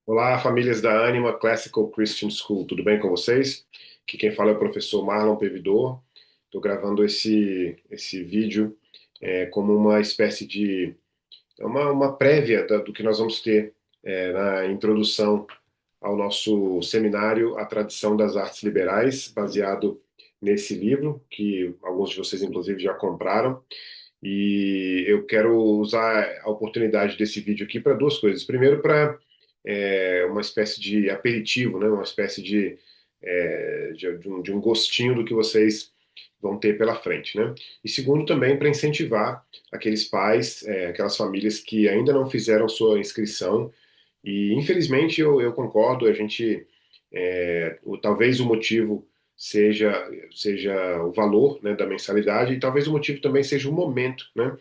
Olá, famílias da Anima Classical Christian School, tudo bem com vocês? Aqui quem fala é o professor Marlon Pevidor. Estou gravando esse vídeo como uma espécie de uma prévia do que nós vamos ter na introdução ao nosso seminário A Tradição das Artes Liberais, baseado nesse livro, que alguns de vocês inclusive já compraram. E eu quero usar a oportunidade desse vídeo aqui para duas coisas. Primeiro, para uma espécie de aperitivo, né? Uma espécie de um gostinho do que vocês vão ter pela frente, né? E segundo, também para incentivar aqueles pais, aquelas famílias que ainda não fizeram sua inscrição. E infelizmente eu concordo, a gente talvez o motivo seja o valor, né, da mensalidade, e talvez o motivo também seja o momento, né?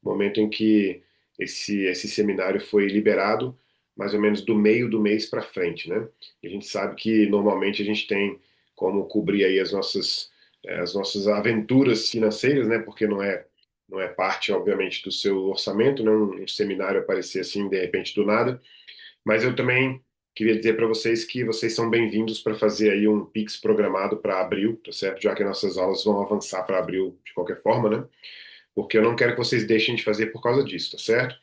O momento em que esse seminário foi liberado, mais ou menos do meio do mês para frente, né? E a gente sabe que normalmente a gente tem como cobrir aí as nossas aventuras financeiras, né? Porque não é parte, obviamente, do seu orçamento, né? Um seminário aparecer assim de repente do nada. Mas eu também queria dizer para vocês que vocês são bem-vindos para fazer aí um Pix programado para abril, tá certo? Já que nossas aulas vão avançar para abril de qualquer forma, né? Porque eu não quero que vocês deixem de fazer por causa disso, tá certo?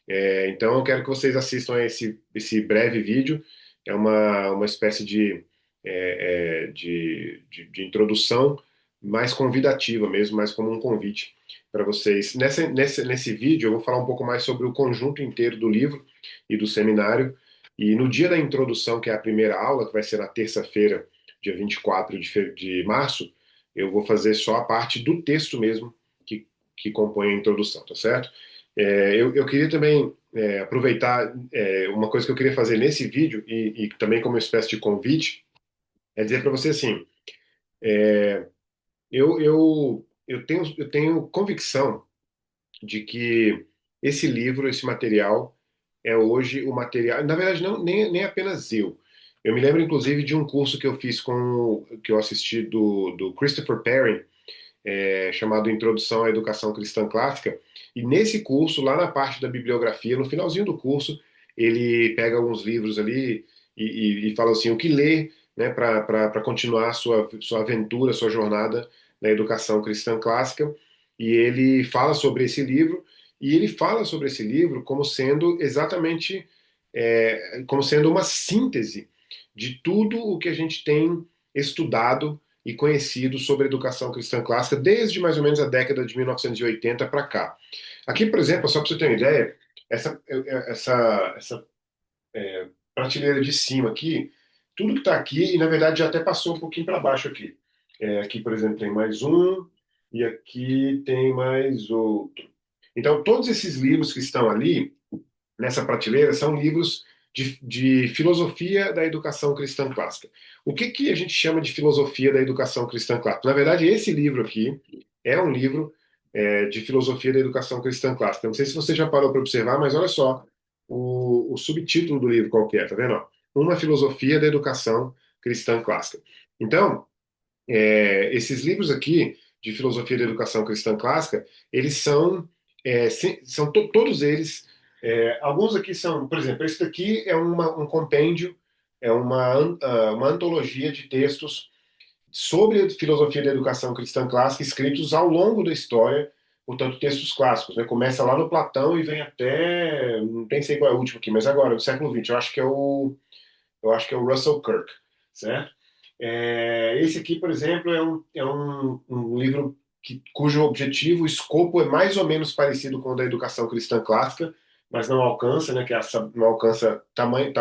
Então eu quero que vocês assistam a esse breve vídeo. É uma espécie de introdução mais convidativa mesmo, mais como um convite para vocês. Nesse vídeo eu vou falar um pouco mais sobre o conjunto inteiro do livro e do seminário. E no dia da introdução, que é a primeira aula, que vai ser na terça-feira, dia 24 de março, eu vou fazer só a parte do texto mesmo que compõe a introdução, tá certo? Eu queria também aproveitar uma coisa que eu queria fazer nesse vídeo e também como uma espécie de convite, é dizer para você assim, eu tenho convicção de que esse livro, esse material, é hoje o material. Na verdade, não, nem apenas eu. Eu me lembro, inclusive, de um curso que eu fiz que eu assisti do Christopher Perry, chamado Introdução à Educação Cristã Clássica. E nesse curso, lá na parte da bibliografia, no finalzinho do curso, ele pega alguns livros ali e fala assim, o que ler, né, para continuar a sua aventura, sua jornada na educação cristã clássica. E ele fala sobre esse livro, e ele fala sobre esse livro como sendo exatamente, como sendo uma síntese de tudo o que a gente tem estudado e conhecido sobre a educação cristã clássica desde mais ou menos a década de 1980 para cá. Aqui, por exemplo, só para você ter uma ideia, essa prateleira de cima aqui, tudo que está aqui, e na verdade já até passou um pouquinho para baixo aqui. Aqui, por exemplo, tem mais um, e aqui tem mais outro. Então, todos esses livros que estão ali, nessa prateleira, são livros de filosofia da educação cristã clássica. O que a gente chama de filosofia da educação cristã clássica? Na verdade, esse livro aqui é um livro de filosofia da educação cristã clássica. Não sei se você já parou para observar, mas olha só o subtítulo do livro qualquer, tá vendo? Ó? Uma filosofia da educação cristã clássica. Então, esses livros aqui de filosofia da educação cristã clássica, eles todos eles, alguns aqui são, por exemplo, esse daqui é um compêndio, é uma antologia de textos sobre a filosofia da educação cristã clássica escritos ao longo da história, portanto, textos clássicos, né? Começa lá no Platão e vem até, não tem sei qual é o último aqui, mas agora, no século XX, eu acho que é o Russell Kirk, certo? Esse aqui, por exemplo, é um livro cujo objetivo, o escopo é mais ou menos parecido com o da educação cristã clássica, mas não alcança, né, não alcança tamanha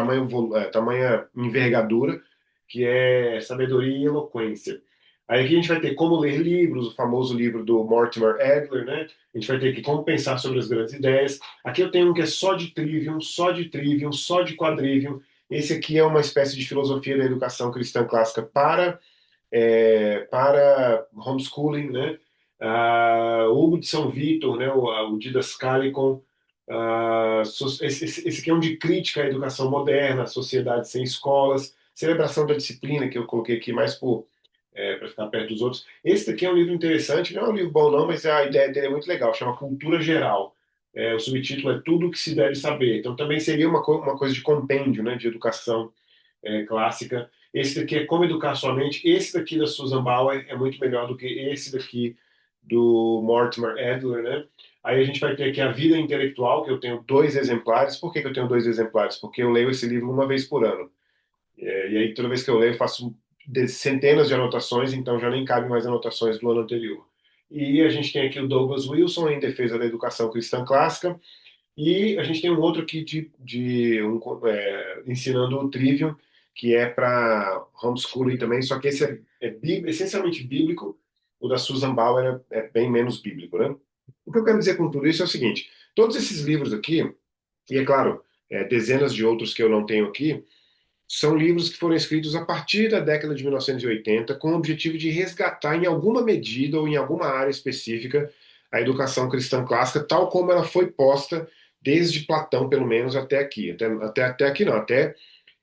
envergadura, que é sabedoria e eloquência. Aí aqui a gente vai ter como ler livros, o famoso livro do Mortimer Adler, né? A gente vai ter aqui como pensar sobre as grandes ideias. Aqui eu tenho um que é só de trivium, só de trivium, só de quadrivium. Esse aqui é uma espécie de filosofia da educação cristã clássica para homeschooling, né? Hugo de São Vitor, né? O Didascalicon. Esse aqui é um de crítica à educação moderna, à sociedade sem escolas, celebração da disciplina, que eu coloquei aqui mais para ficar perto dos outros. Esse daqui é um livro interessante, não é um livro bom não, mas a ideia dele é muito legal, chama Cultura Geral. o subtítulo é Tudo o que se deve saber. Então também seria uma coisa de compêndio, né, de educação clássica. Esse daqui é Como Educar Sua Mente. Esse daqui da Susan Bauer é muito melhor do que esse daqui do Mortimer Adler, né? Aí a gente vai ter aqui A Vida Intelectual, que eu tenho dois exemplares. Por que que eu tenho dois exemplares? Porque eu leio esse livro uma vez por ano. E aí toda vez que eu leio eu faço centenas de anotações, então já nem cabe mais anotações do ano anterior. E a gente tem aqui o Douglas Wilson em Defesa da Educação Cristã Clássica, e a gente tem um outro aqui ensinando o Trivium, que é para homeschooling também, só que esse essencialmente bíblico, o da Susan Bauer é bem menos bíblico, né? O que eu quero dizer com tudo isso é o seguinte: todos esses livros aqui, e é claro, dezenas de outros que eu não tenho aqui, são livros que foram escritos a partir da década de 1980 com o objetivo de resgatar, em alguma medida ou em alguma área específica, a educação cristã clássica, tal como ela foi posta desde Platão, pelo menos, até aqui. Até aqui não,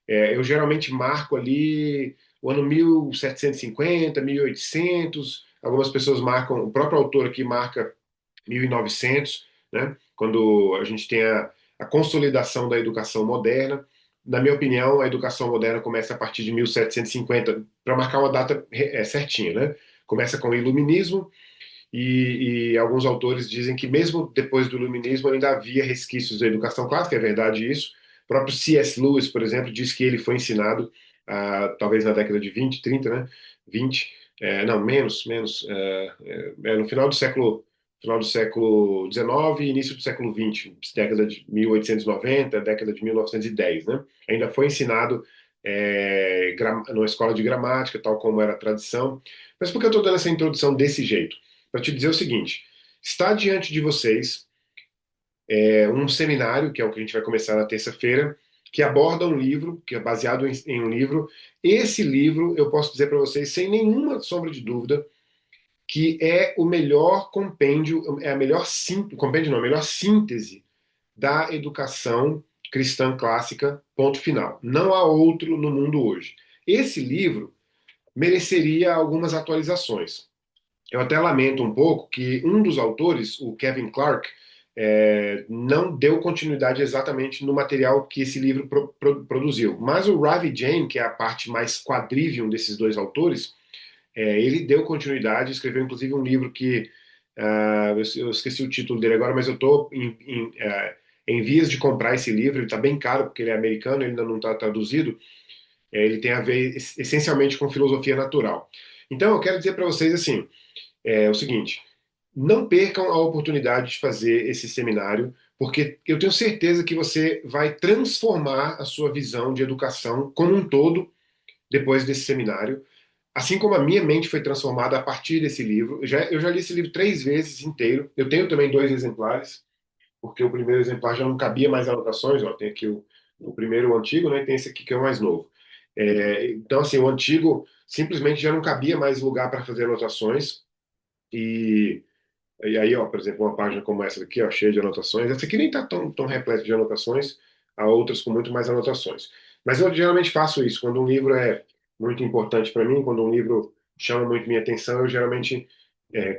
eu geralmente marco ali o ano 1750, 1800, algumas pessoas marcam, o próprio autor aqui marca 1900, né, quando a gente tem a consolidação da educação moderna. Na minha opinião, a educação moderna começa a partir de 1750, para marcar uma data certinha, né? Começa com o Iluminismo, e alguns autores dizem que mesmo depois do Iluminismo ainda havia resquícios da educação clássica, é verdade isso. O próprio C.S. Lewis, por exemplo, diz que ele foi ensinado, talvez na década de 20, 30, né? 20, não, menos, no final do século XIX e início do século XX, década de 1890, década de 1910, né? Ainda foi ensinado numa escola de gramática, tal como era a tradição. Mas por que eu estou dando essa introdução desse jeito? Para te dizer o seguinte: está diante de vocês um seminário, que é o que a gente vai começar na terça-feira, que aborda um livro, que é baseado em um livro. Esse livro, eu posso dizer para vocês, sem nenhuma sombra de dúvida, que é o melhor compêndio, é a melhor compêndio não, a melhor síntese da educação cristã clássica, ponto final. Não há outro no mundo hoje. Esse livro mereceria algumas atualizações. Eu até lamento um pouco que um dos autores, o Kevin Clark, não deu continuidade exatamente no material que esse livro produziu. Mas o Ravi Jain, que é a parte mais quadrivium desses dois autores, ele deu continuidade, escreveu inclusive um livro que eu esqueci o título dele agora, mas eu estou em vias de comprar esse livro. Ele está bem caro porque ele é americano, ele ainda não está traduzido. Ele tem a ver essencialmente com filosofia natural. Então eu quero dizer para vocês assim, o seguinte: não percam a oportunidade de fazer esse seminário, porque eu tenho certeza que você vai transformar a sua visão de educação como um todo depois desse seminário, assim como a minha mente foi transformada a partir desse livro. Eu já li esse livro 3 vezes inteiro. Eu tenho também dois exemplares, porque o primeiro exemplar já não cabia mais anotações. Ó, tem aqui o primeiro, o antigo, né? E tem esse aqui que é o mais novo. Então, assim, o antigo simplesmente já não cabia mais lugar para fazer anotações. E aí, ó, por exemplo, uma página como essa aqui, ó, cheia de anotações. Essa aqui nem está tão repleta de anotações, há outras com muito mais anotações. Mas eu geralmente faço isso. Quando um livro é muito importante para mim, quando um livro chama muito minha atenção, eu geralmente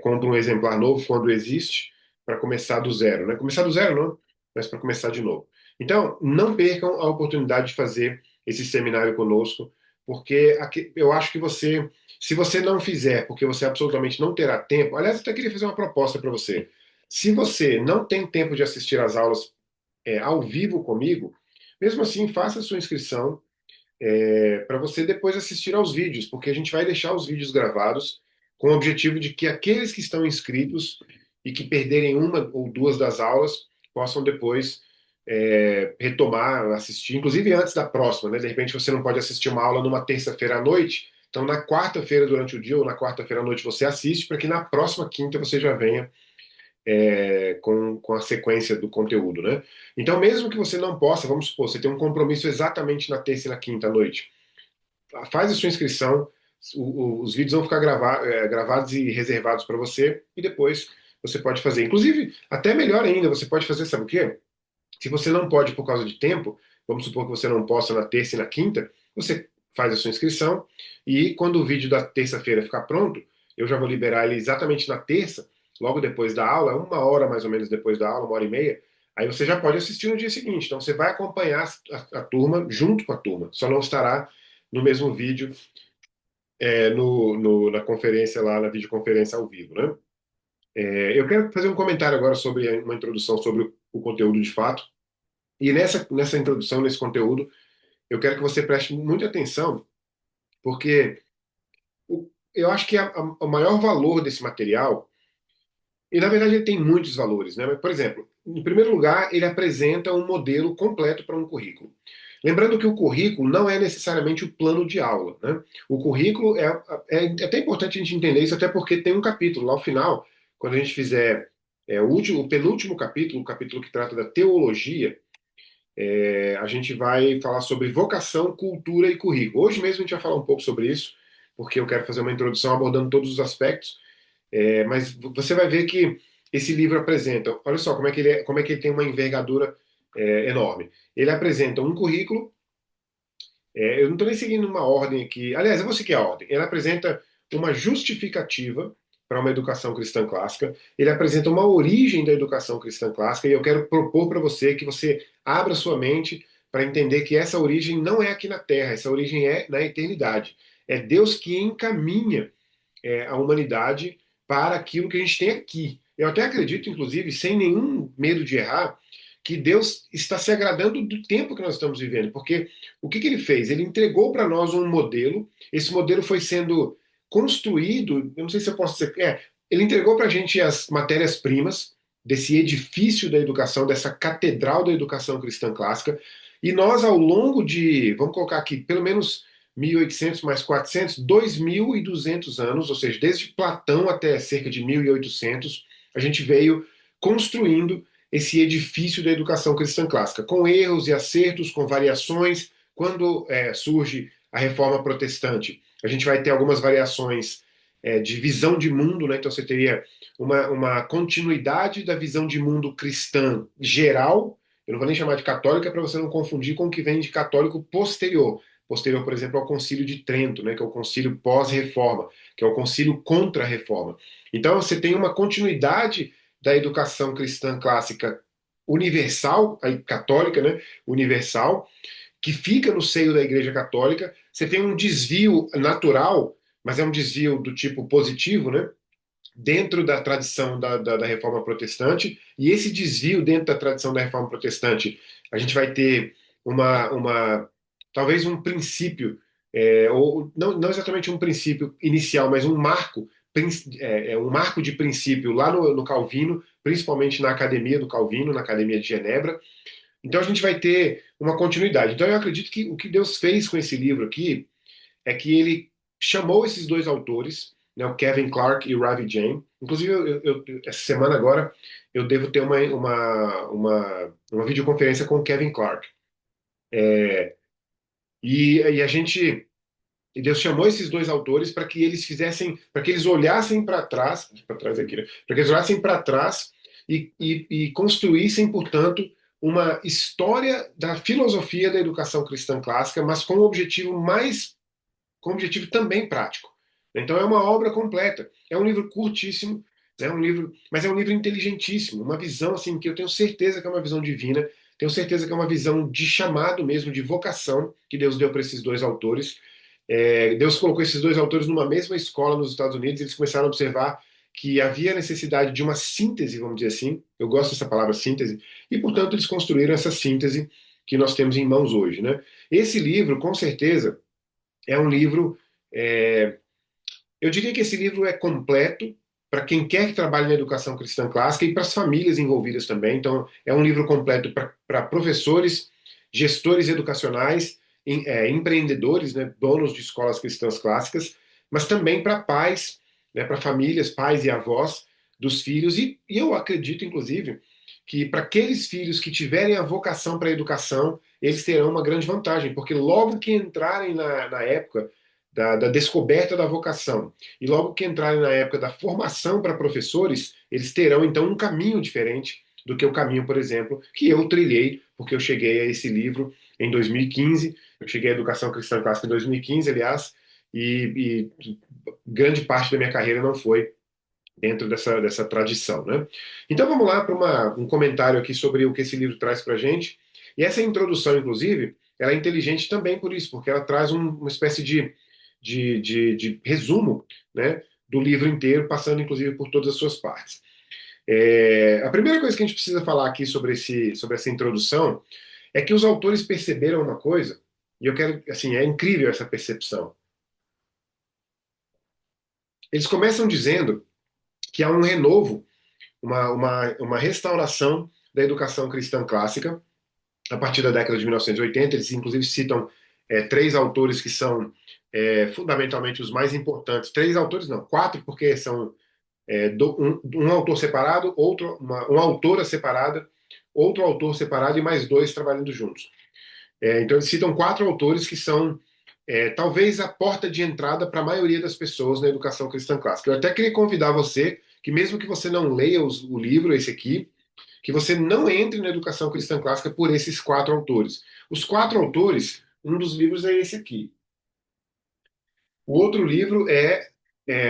compro um exemplar novo quando existe, para começar do zero, né? Começar do zero não, mas para começar de novo. Então, não percam a oportunidade de fazer esse seminário conosco, porque eu acho que se você não fizer, porque você absolutamente não terá tempo. Aliás, eu até queria fazer uma proposta para você. Se você não tem tempo de assistir às aulas ao vivo comigo, mesmo assim, faça a sua inscrição para você depois assistir aos vídeos, porque a gente vai deixar os vídeos gravados com o objetivo de que aqueles que estão inscritos e que perderem uma ou duas das aulas possam depois retomar, assistir, inclusive antes da próxima, né? De repente você não pode assistir uma aula numa terça-feira à noite, então na quarta-feira durante o dia ou na quarta-feira à noite você assiste para que na próxima quinta você já venha com a sequência do conteúdo, né? Então, mesmo que você não possa, vamos supor, você tem um compromisso exatamente na terça e na quinta à noite, faz a sua inscrição, os vídeos vão ficar gravados e reservados para você, e depois você pode fazer. Inclusive, até melhor ainda, você pode fazer, sabe o quê? Se você não pode por causa de tempo, vamos supor que você não possa na terça e na quinta, você faz a sua inscrição, e quando o vídeo da terça-feira ficar pronto, eu já vou liberar ele exatamente na terça, logo depois da aula, 1 hora mais ou menos depois da aula, 1 hora e meia, aí você já pode assistir no dia seguinte. Então você vai acompanhar a turma junto com a turma, só não estará no mesmo vídeo, na conferência lá, na videoconferência ao vivo, né? Eu quero fazer um comentário agora sobre uma introdução sobre o conteúdo de fato. E nessa introdução, nesse conteúdo, eu quero que você preste muita atenção, porque eu acho que o maior valor desse material, e na verdade ele tem muitos valores, né? Mas, por exemplo, em primeiro lugar, ele apresenta um modelo completo para um currículo. Lembrando que o currículo não é necessariamente o plano de aula, né? O currículo é até importante a gente entender isso, até porque tem um capítulo lá ao final, quando a gente fizer o penúltimo capítulo, o capítulo que trata da teologia, a gente vai falar sobre vocação, cultura e currículo. Hoje mesmo a gente vai falar um pouco sobre isso, porque eu quero fazer uma introdução abordando todos os aspectos, mas você vai ver que esse livro apresenta, olha só como é que como é que ele tem uma envergadura enorme. Ele apresenta um currículo, eu não estou nem seguindo uma ordem aqui, aliás, eu vou seguir a ordem. Ele apresenta uma justificativa para uma educação cristã clássica, ele apresenta uma origem da educação cristã clássica, e eu quero propor para você que você abra sua mente para entender que essa origem não é aqui na Terra, essa origem é na eternidade. É Deus que encaminha a humanidade para aquilo que a gente tem aqui. Eu até acredito, inclusive, sem nenhum medo de errar, que Deus está se agradando do tempo que nós estamos vivendo, porque o que ele fez? Ele entregou para nós um modelo, esse modelo foi sendo construído, eu não sei se eu posso dizer, ele entregou para a gente as matérias-primas desse edifício da educação, dessa catedral da educação cristã clássica, e nós, ao longo de, vamos colocar aqui, pelo menos 1.800 mais 400, 2.200 anos, ou seja, desde Platão até cerca de 1.800, a gente veio construindo esse edifício da educação cristã clássica, com erros e acertos, com variações. Quando surge a reforma protestante, a gente vai ter algumas variações de visão de mundo, né? Então você teria uma continuidade da visão de mundo cristã geral, eu não vou nem chamar de católica para você não confundir com o que vem de católico posterior, por exemplo, ao Concílio de Trento, né, que é o concílio pós-reforma, que é o concílio contra a reforma. Então, você tem uma continuidade da educação cristã clássica universal, católica, né, universal, que fica no seio da Igreja Católica. Você tem um desvio natural, mas é um desvio do tipo positivo, né, dentro da tradição da Reforma Protestante, e esse desvio dentro da tradição da Reforma Protestante, a gente vai ter talvez um princípio, ou não exatamente um princípio inicial, mas um marco de princípio lá no Calvino, principalmente na Academia do Calvino, na Academia de Genebra. Então a gente vai ter uma continuidade. Então eu acredito que o que Deus fez com esse livro aqui é que ele chamou esses dois autores, né, o Kevin Clark e o Ravi Jain. Inclusive, essa semana agora, eu devo ter uma videoconferência com o Kevin Clark. E a gente, e Deus chamou esses dois autores para que eles fizessem, para que eles olhassem para trás aqui, né? Para que eles olhassem para trás e construíssem, portanto, uma história da filosofia da educação cristã clássica, mas com um objetivo também prático. Então é uma obra completa. É um livro curtíssimo, mas é um livro inteligentíssimo, uma visão assim que eu tenho certeza que é uma visão divina, tenho certeza que é uma visão de chamado mesmo, de vocação que Deus deu para esses dois autores. Deus colocou esses dois autores numa mesma escola nos Estados Unidos, eles começaram a observar que havia necessidade de uma síntese, vamos dizer assim. Eu gosto dessa palavra síntese, e portanto eles construíram essa síntese que nós temos em mãos hoje, né? Esse livro, com certeza, é um livro. é, eu diria que esse livro é completo para quem quer que trabalhe na educação cristã clássica e para as famílias envolvidas também. Então, é um livro completo para professores, gestores educacionais, empreendedores, né, donos de escolas cristãs clássicas, mas também para pais, né, para famílias, pais e avós dos filhos. E eu acredito, inclusive, que para aqueles filhos que tiverem a vocação para a educação, eles terão uma grande vantagem, porque logo que entrarem na época da descoberta da vocação e logo que entrarem na época da formação para professores, eles terão então um caminho diferente do que o caminho, por exemplo, que eu trilhei, porque eu cheguei a esse livro em 2015, eu cheguei à Educação Cristã Clássica em 2015, aliás, e grande parte da minha carreira não foi dentro dessa tradição, né? Então vamos lá para um comentário aqui sobre o que esse livro traz para a gente. E essa introdução, inclusive, ela é inteligente também por isso, porque ela traz uma espécie de resumo, né, do livro inteiro, passando inclusive por todas as suas partes. A primeira coisa que a gente precisa falar aqui sobre essa introdução é que os autores perceberam uma coisa, e eu quero, assim, é incrível essa percepção. Eles começam dizendo que há um renovo, uma restauração da educação cristã clássica a partir da década de 1980. Eles, inclusive, citam três autores que são fundamentalmente os mais importantes. Três autores, não, quatro, porque são um autor separado, uma autora separada, outro autor separado e mais dois trabalhando juntos. Então, eles citam quatro autores que são talvez a porta de entrada para a maioria das pessoas na educação cristã clássica. Eu até queria convidar você, que mesmo que você não leia o livro, esse aqui, que você não entre na educação cristã clássica por esses quatro autores. Os quatro autores, um dos livros é esse aqui. O outro livro é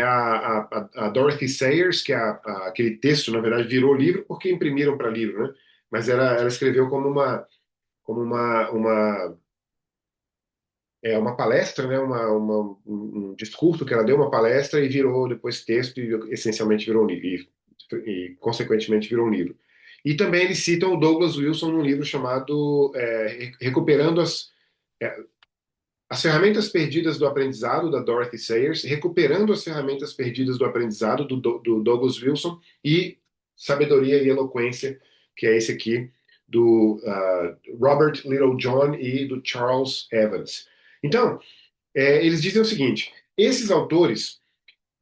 a Dorothy Sayers, que aquele texto, na verdade, virou livro porque imprimiram para livro, né? Mas ela escreveu como uma palestra, né? Um discurso que ela deu, uma palestra e virou depois texto e essencialmente virou um livro, e consequentemente virou um livro. E também eles citam o Douglas Wilson num livro chamado Recuperando as Ferramentas Perdidas do Aprendizado, da Dorothy Sayers, Recuperando as Ferramentas Perdidas do Aprendizado, do Douglas Wilson, e Sabedoria e Eloquência, que é esse aqui, do Robert Littlejohn e do Charles Evans. Então, eles dizem o seguinte: esses autores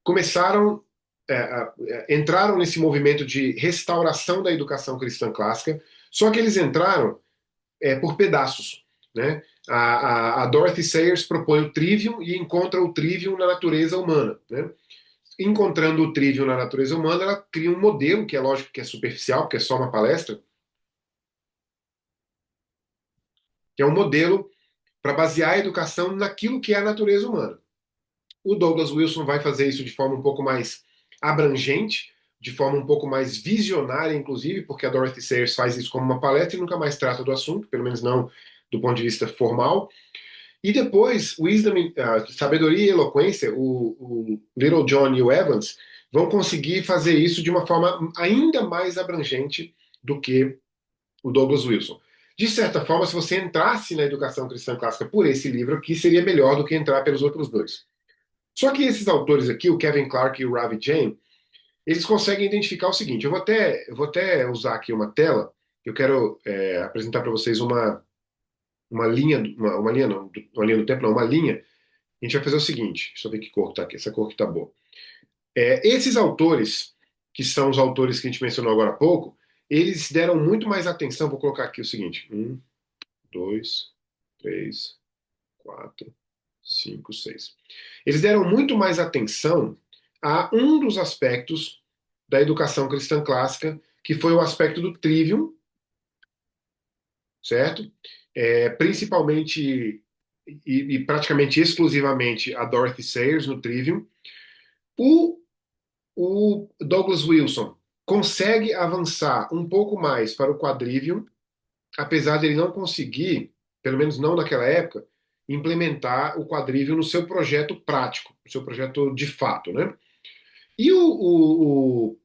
começaram, entraram nesse movimento de restauração da educação cristã clássica, só que eles entraram por pedaços, né? A Dorothy Sayers propõe o trivium e encontra o trivium na natureza humana, né? Encontrando o trivium na natureza humana, ela cria um modelo, que é lógico que é superficial, porque é só uma palestra, que é um modelo para basear a educação naquilo que é a natureza humana. O Douglas Wilson vai fazer isso de forma um pouco mais abrangente, de forma um pouco mais visionária, inclusive, porque a Dorothy Sayers faz isso como uma palestra e nunca mais trata do assunto, pelo menos não do ponto de vista formal. E depois, Wisdom, Sabedoria e Eloquência, o Little John e o Evans vão conseguir fazer isso de uma forma ainda mais abrangente do que o Douglas Wilson. De certa forma, se você entrasse na educação cristã clássica por esse livro aqui, seria melhor do que entrar pelos outros dois. Só que esses autores aqui, o Kevin Clark e o Ravi Jain, eles conseguem identificar o seguinte: eu vou até usar aqui uma tela, eu quero apresentar para vocês uma linha, uma linha não, uma linha do tempo não, uma linha. A gente vai fazer o seguinte, deixa eu ver que cor que tá aqui, essa cor que tá boa. Esses autores, que são os autores que a gente mencionou agora há pouco, eles deram muito mais atenção, vou colocar aqui o seguinte: um, dois, três, quatro, cinco, seis. Eles deram muito mais atenção a um dos aspectos da educação cristã clássica, que foi o aspecto do trivium, certo? Principalmente e praticamente exclusivamente a Dorothy Sayers no trivium. O, o Douglas Wilson consegue avançar um pouco mais para o quadrivium, apesar de ele não conseguir, pelo menos não naquela época, implementar o quadrivium no seu projeto prático, no seu projeto de fato, né? E o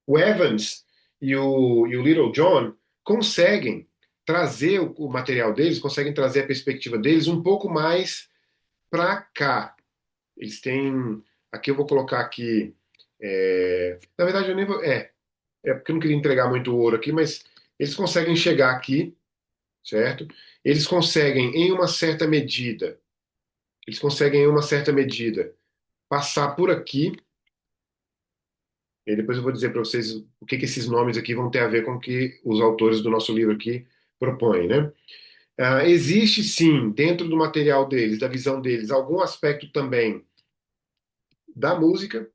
Evans e o Little John conseguem trazer o material deles, conseguem trazer a perspectiva deles um pouco mais para cá. Eles têm. Aqui eu vou colocar aqui. Na verdade, eu nem vou. É porque eu não queria entregar muito ouro aqui, mas eles conseguem chegar aqui, certo? Eles conseguem, em uma certa medida, eles conseguem, em uma certa medida, passar por aqui. E depois eu vou dizer para vocês o que esses nomes aqui vão ter a ver com o que os autores do nosso livro aqui propõem, né? Existe sim, dentro do material deles, da visão deles, algum aspecto também da música,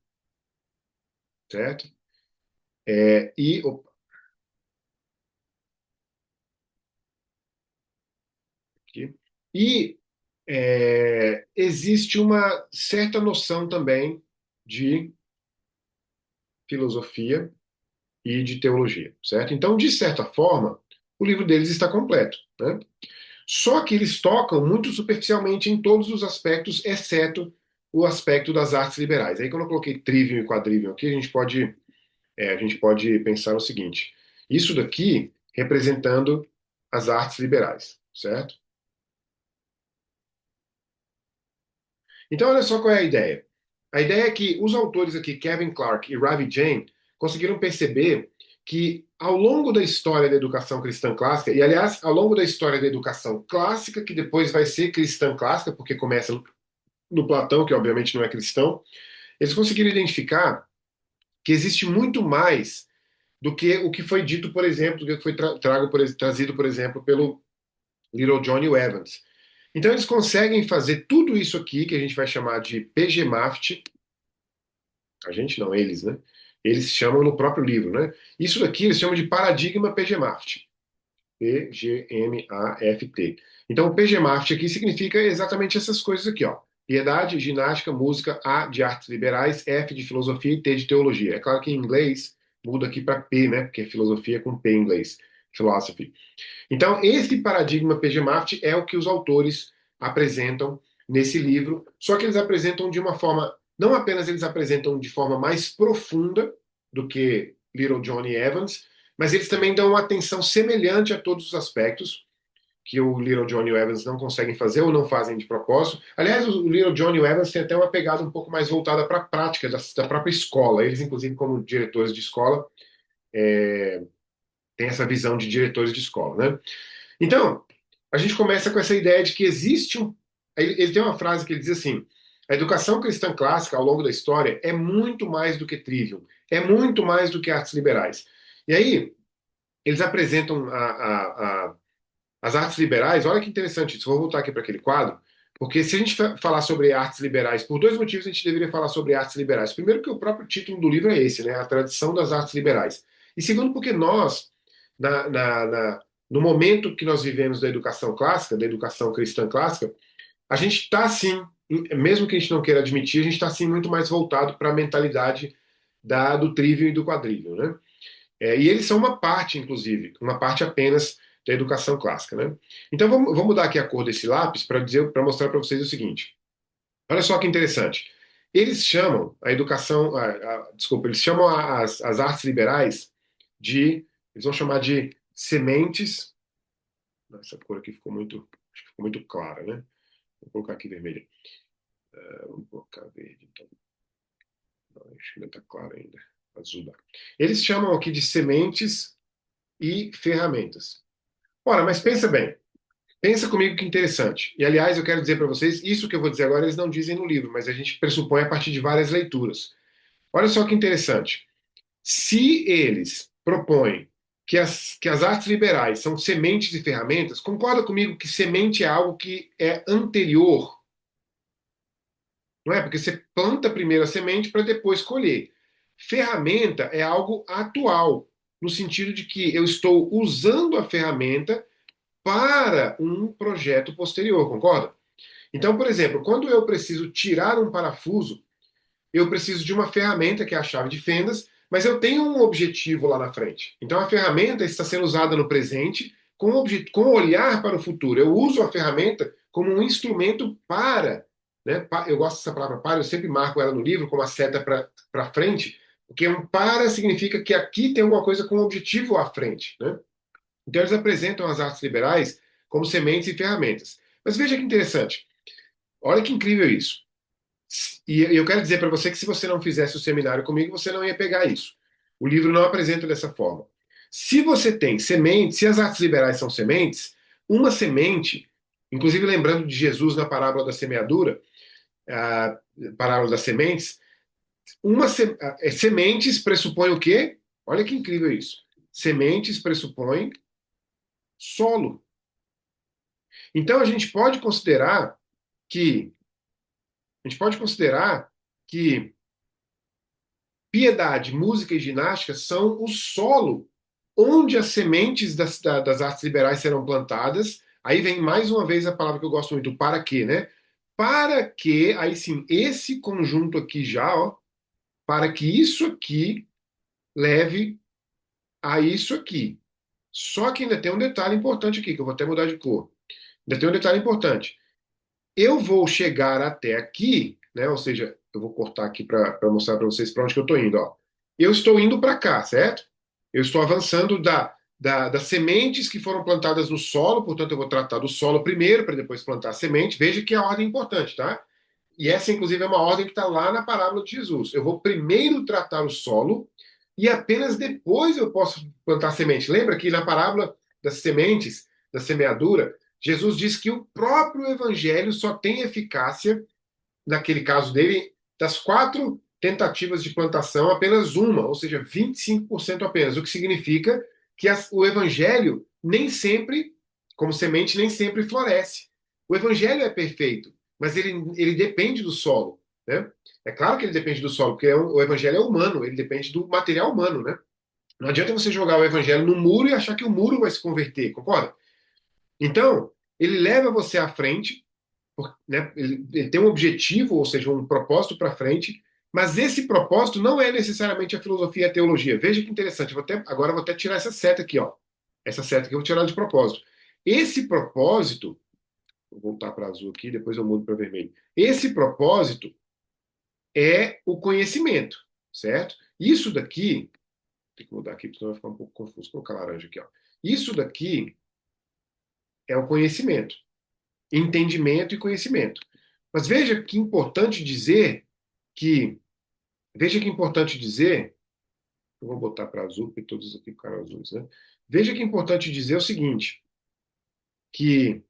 certo? Opa, aqui. E existe uma certa noção também. de filosofia e de teologia, certo? Então, de certa forma, o livro deles está completo, né? Só que eles tocam muito superficialmente em todos os aspectos, exceto o aspecto das artes liberais. Aí, quando eu coloquei trivium e quadrivium aqui, a gente pode pensar o seguinte: isso daqui representando as artes liberais, certo? Então, olha só qual é a ideia. A ideia é que os autores aqui, Kevin Clark e Ravi Jain, conseguiram perceber que ao longo da história da educação cristã clássica, e aliás, ao longo da história da educação clássica, que depois vai ser cristã clássica, porque começa no Platão, que obviamente não é cristão, eles conseguiram identificar que existe muito mais do que o que foi dito, por exemplo, do que foi trazido, por exemplo, pelo Little Johnny Evans. Então eles conseguem fazer tudo isso aqui, que a gente vai chamar de PGMAFT, a gente não, eles, né? Eles chamam no próprio livro, né? Isso daqui eles chamam de paradigma PGMAFT. PGMAFT. Então, o PGMAFT aqui significa exatamente essas coisas aqui, ó. Piedade, ginástica, música, A de artes liberais, F de filosofia e T de teologia. É claro que em inglês muda aqui para P, né? Porque é filosofia com P em inglês. Philosophy. Então, esse paradigma PGMAFT é o que os autores apresentam nesse livro, só que eles apresentam de uma forma, não apenas eles apresentam de forma mais profunda do que Little Johnny Evans, mas eles também dão uma atenção semelhante a todos os aspectos que o Little Johnny Evans não conseguem fazer ou não fazem de propósito. Aliás, o Little Johnny Evans tem até uma pegada um pouco mais voltada para a prática da própria escola. Eles, inclusive, como diretores de escola, têm essa visão de diretores de escola, né? Então, a gente começa com essa ideia de que existe um. Ele tem uma frase que ele diz assim: a educação cristã clássica, ao longo da história, é muito mais do que trivium, é muito mais do que artes liberais. E aí, eles apresentam as artes liberais. Olha que interessante isso. Vou voltar aqui para aquele quadro, porque se a gente falar sobre artes liberais, por dois motivos a gente deveria falar sobre artes liberais. Primeiro, porque o próprio título do livro é esse, né? A tradição das artes liberais. E segundo, porque nós, na, na, na, no momento que nós vivemos da educação clássica, da educação cristã clássica, a gente está, sim, mesmo que a gente não queira admitir, a gente está, sim, muito mais voltado para a mentalidade do trivium e do quadrivium, né? E eles são uma parte, inclusive, uma parte apenas da educação clássica, né? Então vamos mudar aqui a cor desse lápis para dizer, para mostrar para vocês o seguinte. Olha só que interessante. Eles chamam a educação, desculpa, eles chamam as artes liberais eles vão chamar de sementes. Essa cor aqui ficou muito, acho que ficou muito clara, né? Vou colocar aqui vermelha. Vamos colocar verde, então. Não, acho que ainda está claro ainda. Azul dá. Eles chamam aqui de sementes e ferramentas. Ora, mas pensa bem, pensa comigo que interessante. E aliás, eu quero dizer para vocês, isso que eu vou dizer agora eles não dizem no livro, mas a gente pressupõe a partir de várias leituras. Olha só que interessante. Se eles propõem que as artes liberais são sementes e ferramentas, concorda comigo que semente é algo que é anterior, não é? Porque você planta primeiro a semente para depois colher. Ferramenta é algo atual, no sentido de que eu estou usando a ferramenta para um projeto posterior, concorda? Então, por exemplo, quando eu preciso tirar um parafuso, eu preciso de uma ferramenta, que é a chave de fendas, mas eu tenho um objetivo lá na frente. Então, a ferramenta está sendo usada no presente com olhar para o futuro. Eu uso a ferramenta como um instrumento para, né? Eu gosto dessa palavra para, eu sempre marco ela no livro como a seta para frente, porque um para significa que aqui tem alguma coisa com um objetivo à frente, né? Então, eles apresentam as artes liberais como sementes e ferramentas. Mas veja que interessante. Olha que incrível isso. E eu quero dizer para você que se você não fizesse o seminário comigo, você não ia pegar isso. O livro não apresenta dessa forma. Se você tem sementes, se as artes liberais são sementes, uma semente, inclusive lembrando de Jesus na parábola da semeadura, a parábola das sementes, sementes pressupõe o quê? Olha que incrível isso. Sementes pressupõem solo. Então a gente pode considerar que piedade, música e ginástica são o solo onde as sementes das artes liberais serão plantadas. Aí vem mais uma vez a palavra que eu gosto muito, para quê, né? Para que, aí sim, esse conjunto aqui já, ó, para que isso aqui leve a isso aqui. Só que ainda tem um detalhe importante aqui, que eu vou até mudar de cor. Ainda tem um detalhe importante. Eu vou chegar até aqui, né? Ou seja, eu vou cortar aqui para mostrar para vocês para onde que eu estou indo. Ó. Eu estou indo para cá, certo? Eu estou avançando das sementes que foram plantadas no solo, portanto, eu vou tratar do solo primeiro, para depois plantar a semente. Veja que a ordem é importante, tá? E essa, inclusive, é uma ordem que está lá na parábola de Jesus. Eu vou primeiro tratar o solo e apenas depois eu posso plantar semente. Lembra que na parábola das sementes, da semeadura, Jesus diz que o próprio evangelho só tem eficácia, naquele caso dele, das 4 tentativas de plantação, apenas uma, ou seja, 25% apenas, o que significa que o evangelho nem sempre, como semente, nem sempre floresce. O evangelho é perfeito, mas ele depende do solo, né? É claro que ele depende do solo, porque o evangelho é humano, ele depende do material humano, né? Não adianta você jogar o evangelho no muro e achar que o muro vai se converter, concorda? Então, ele leva você à frente, né? Ele tem um objetivo, ou seja, um propósito para frente, mas esse propósito não é necessariamente a filosofia e a teologia. Veja que interessante, agora eu vou até tirar essa seta aqui, ó. Essa seta aqui eu vou tirar de propósito. Esse propósito, vou voltar para azul aqui, depois eu mudo para vermelho. Esse propósito é o conhecimento, certo? Isso daqui, tem que mudar aqui, porque senão vai ficar um pouco confuso. Vou colocar laranja aqui, ó. Isso daqui é o conhecimento. Entendimento e conhecimento. Mas que, veja que é importante dizer, eu vou botar para azul, porque todos aqui ficaram azuis, né? Veja que é importante dizer o seguinte, que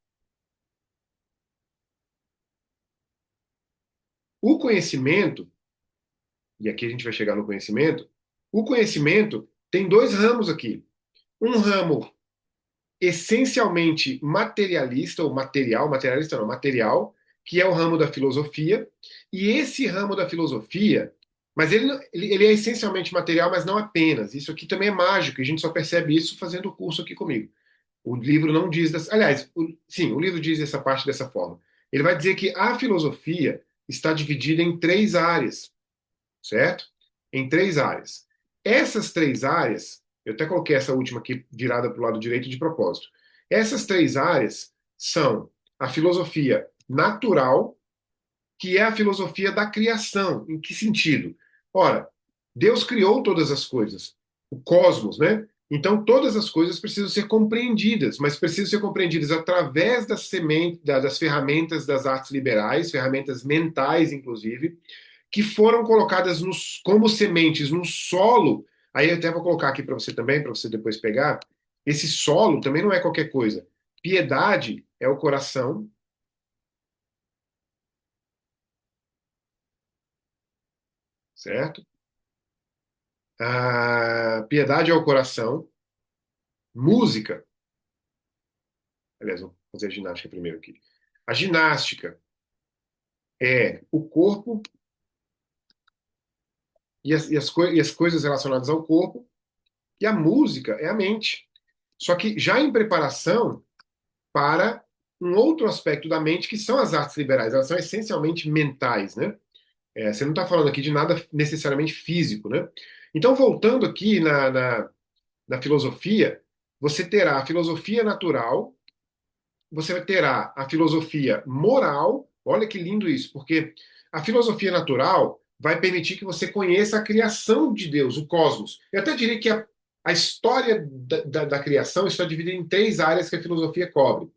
o conhecimento, e aqui a gente vai chegar no conhecimento, o conhecimento tem 2 ramos aqui. Um ramo essencialmente materialista, ou material, materialista não, material, que é o ramo da filosofia, e esse ramo da filosofia, mas ele é essencialmente material, mas não apenas. Isso aqui também é mágico, e a gente só percebe isso fazendo o curso aqui comigo. O livro não diz, aliás, sim, o livro diz essa parte dessa forma. Ele vai dizer que a filosofia está dividida em 3 áreas, certo? Em 3 áreas. Essas 3 áreas, eu até coloquei essa última aqui virada para o lado direito de propósito. Essas 3 áreas são a filosofia natural, que é a filosofia da criação. Em que sentido? Ora, Deus criou todas as coisas, o cosmos, né? Então todas as coisas precisam ser compreendidas, mas precisam ser compreendidas através das ferramentas das artes liberais, ferramentas mentais, inclusive, que foram colocadas como sementes no solo. Aí eu até vou colocar aqui para você também, para você depois pegar. Esse solo também não é qualquer coisa. Piedade é o coração, certo? A piedade é o coração. Música, aliás, vou fazer a ginástica primeiro aqui. A ginástica é o corpo e as coisas relacionadas ao corpo, e a música é a mente. Só que já em preparação para um outro aspecto da mente, que são as artes liberais. Elas são essencialmente mentais, né? Você não está falando aqui de nada necessariamente físico, né? Então, voltando aqui na filosofia, você terá a filosofia natural, você terá a filosofia moral. Olha que lindo isso, porque a filosofia natural vai permitir que você conheça a criação de Deus, o cosmos. Eu até diria que a história da criação está dividida em 3 áreas que a filosofia cobre.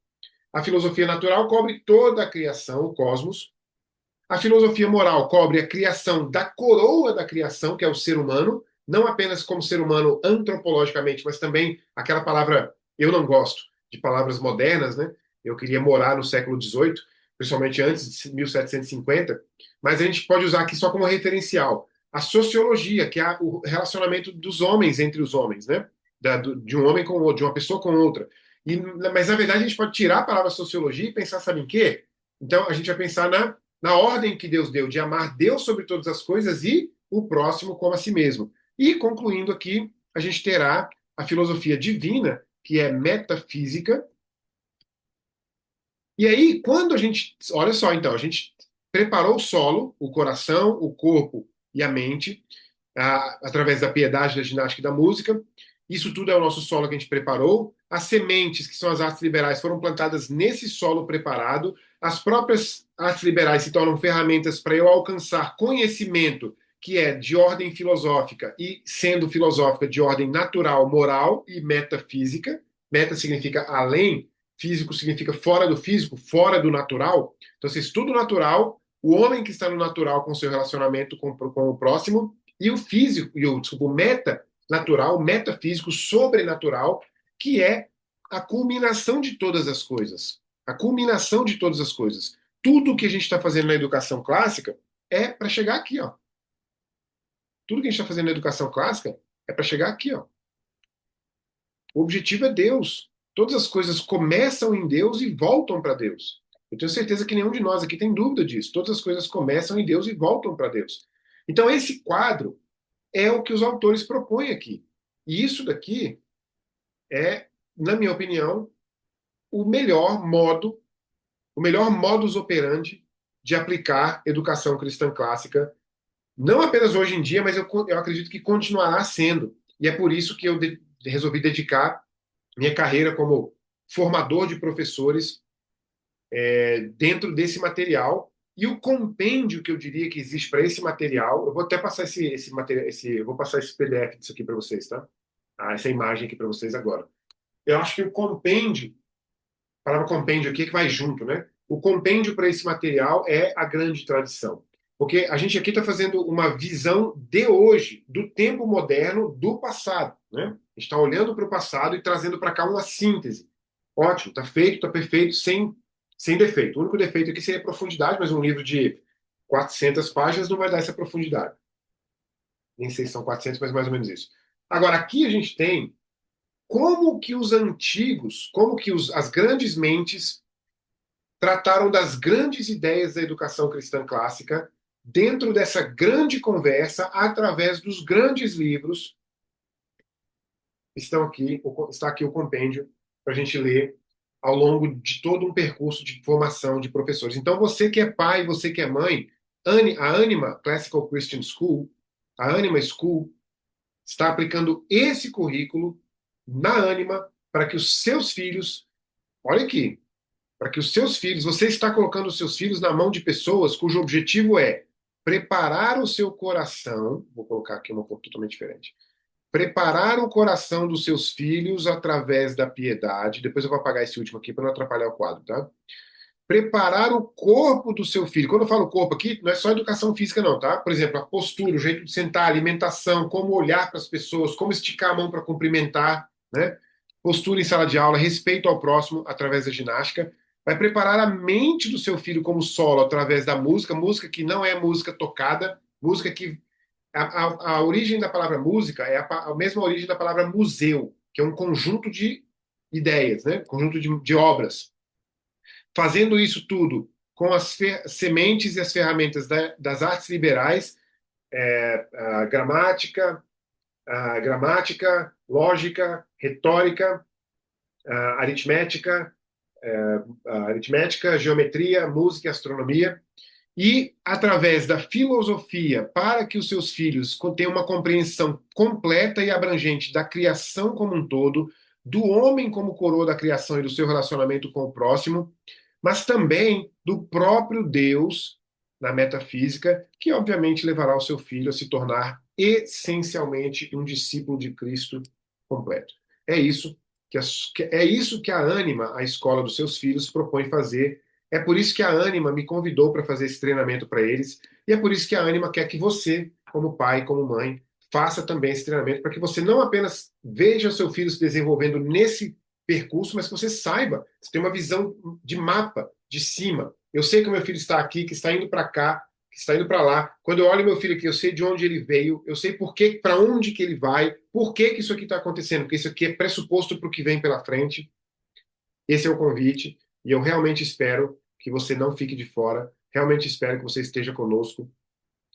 A filosofia natural cobre toda a criação, o cosmos. A filosofia moral cobre a criação da coroa da criação, que é o ser humano, não apenas como ser humano antropologicamente, mas também aquela palavra, eu não gosto de palavras modernas, né? Eu queria morar no século XVIII, principalmente antes de 1750, mas a gente pode usar aqui só como referencial. A sociologia, que é o relacionamento dos homens entre os homens, né? De um homem com outro, de uma pessoa com outra. Mas, na verdade, a gente pode tirar a palavra sociologia e pensar, sabe em quê? Então, a gente vai pensar na ordem que Deus deu, de amar Deus sobre todas as coisas e o próximo como a si mesmo. E, concluindo aqui, a gente terá a filosofia divina, que é metafísica. E aí, quando a gente. Olha só, então, a gente preparou o solo, o coração, o corpo e a mente, através da piedade, da ginástica e da música. Isso tudo é o nosso solo que a gente preparou. As sementes, que são as artes liberais, foram plantadas nesse solo preparado. As próprias artes liberais se tornam ferramentas para eu alcançar conhecimento que é de ordem filosófica e, sendo filosófica, de ordem natural, moral e metafísica. Meta significa além, físico significa fora do físico, fora do natural. Então, você estuda o natural, o homem que está no natural com seu relacionamento com o próximo, e o físico, desculpa, o meta natural, metafísico, sobrenatural, que é a culminação de todas as coisas. A culminação de todas as coisas. Tudo que a gente está fazendo na educação clássica é para chegar aqui, ó. Tudo que a gente está fazendo na educação clássica é para chegar aqui, ó. O objetivo é Deus. Todas as coisas começam em Deus e voltam para Deus. Eu tenho certeza que nenhum de nós aqui tem dúvida disso. Todas as coisas começam em Deus e voltam para Deus. Então, esse quadro é o que os autores propõem aqui. E isso daqui é, na minha opinião, o melhor modo, o melhor modus operandi de aplicar educação cristã clássica, não apenas hoje em dia, mas eu acredito que continuará sendo. E é por isso que eu resolvi dedicar minha carreira como formador de professores dentro desse material. E o compêndio que eu diria que existe para esse material, eu vou até passar esse material, eu vou passar esse PDF disso aqui para vocês, tá? Essa imagem aqui para vocês agora. Eu acho que o compêndio, a palavra compêndio aqui é que vai junto, né? O compêndio para esse material é a grande tradição. Porque a gente aqui está fazendo uma visão de hoje, do tempo moderno, do passado, né? A gente está olhando para o passado e trazendo para cá uma síntese. Ótimo, está feito, está perfeito, sem defeito. O único defeito aqui seria a profundidade, mas um livro de 400 páginas não vai dar essa profundidade. Nem sei se são 400, mas mais ou menos isso. Agora, aqui a gente tem como que os antigos, como que as grandes mentes trataram das grandes ideias da educação cristã clássica dentro dessa grande conversa, através dos grandes livros. Está aqui o compêndio para a gente ler ao longo de todo um percurso de formação de professores. Então, você que é pai, você que é mãe, a Anima Classical Christian School, a Anima School, está aplicando esse currículo na Anima para que os seus filhos, olha aqui, para que os seus filhos, você está colocando os seus filhos na mão de pessoas cujo objetivo é preparar o seu coração, vou colocar aqui uma cor totalmente diferente, preparar o coração dos seus filhos através da piedade, depois eu vou apagar esse último aqui para não atrapalhar o quadro, tá? Preparar o corpo do seu filho. Quando eu falo corpo aqui, não é só educação física, não, tá? Por exemplo, a postura, o jeito de sentar, a alimentação, como olhar para as pessoas, como esticar a mão para cumprimentar, né? Postura em sala de aula, respeito ao próximo através da ginástica. Vai preparar a mente do seu filho como solo através da música, música que não é música tocada, música que. A origem da palavra música é a mesma origem da palavra museu, que é um conjunto de ideias, né? Conjunto de obras. Fazendo isso tudo com as sementes e as ferramentas das artes liberais, a gramática, lógica, retórica, aritmética, geometria, música e astronomia, e através da filosofia, para que os seus filhos tenham uma compreensão completa e abrangente da criação como um todo, do homem como coroa da criação e do seu relacionamento com o próximo, mas também do próprio Deus na metafísica, que obviamente levará o seu filho a se tornar essencialmente um discípulo de Cristo completo. É isso é isso que a Anima, a escola dos seus filhos, propõe fazer. É por isso que a Anima me convidou para fazer esse treinamento para eles, e é por isso que a Anima quer que você, como pai, como mãe, faça também esse treinamento, para que você não apenas veja o seu filho se desenvolvendo nesse percurso, mas que você saiba, você tem uma visão de mapa, de cima. Eu sei que o meu filho está aqui, que está indo para cá, que está indo para lá. Quando eu olho meu filho aqui, eu sei de onde ele veio, eu sei por que, para onde que ele vai, por que que isso aqui está acontecendo, porque isso aqui é pressuposto para o que vem pela frente. Esse é o convite, e eu realmente espero que você não fique de fora, realmente espero que você esteja conosco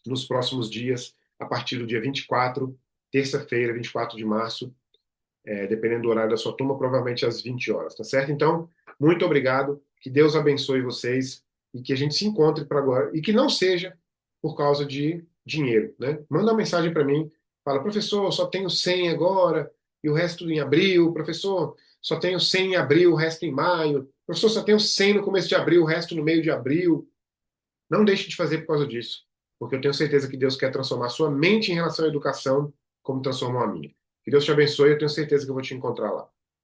nos próximos dias, a partir do dia 24, terça-feira, 24 de março, dependendo do horário da sua turma, provavelmente às 20 horas, tá certo? Então, muito obrigado, que Deus abençoe vocês e que a gente se encontre para agora, e que não seja por causa de dinheiro, né? Manda uma mensagem para mim, fala, professor, só tenho 100 agora e o resto em abril. Professor, só tenho 100 em abril, o resto em maio. Professor, só tenho 100 no começo de abril, o resto no meio de abril. Não deixe de fazer por causa disso, porque eu tenho certeza que Deus quer transformar a sua mente em relação à educação como transformou a minha. Que Deus te abençoe, eu tenho certeza que eu vou te encontrar lá.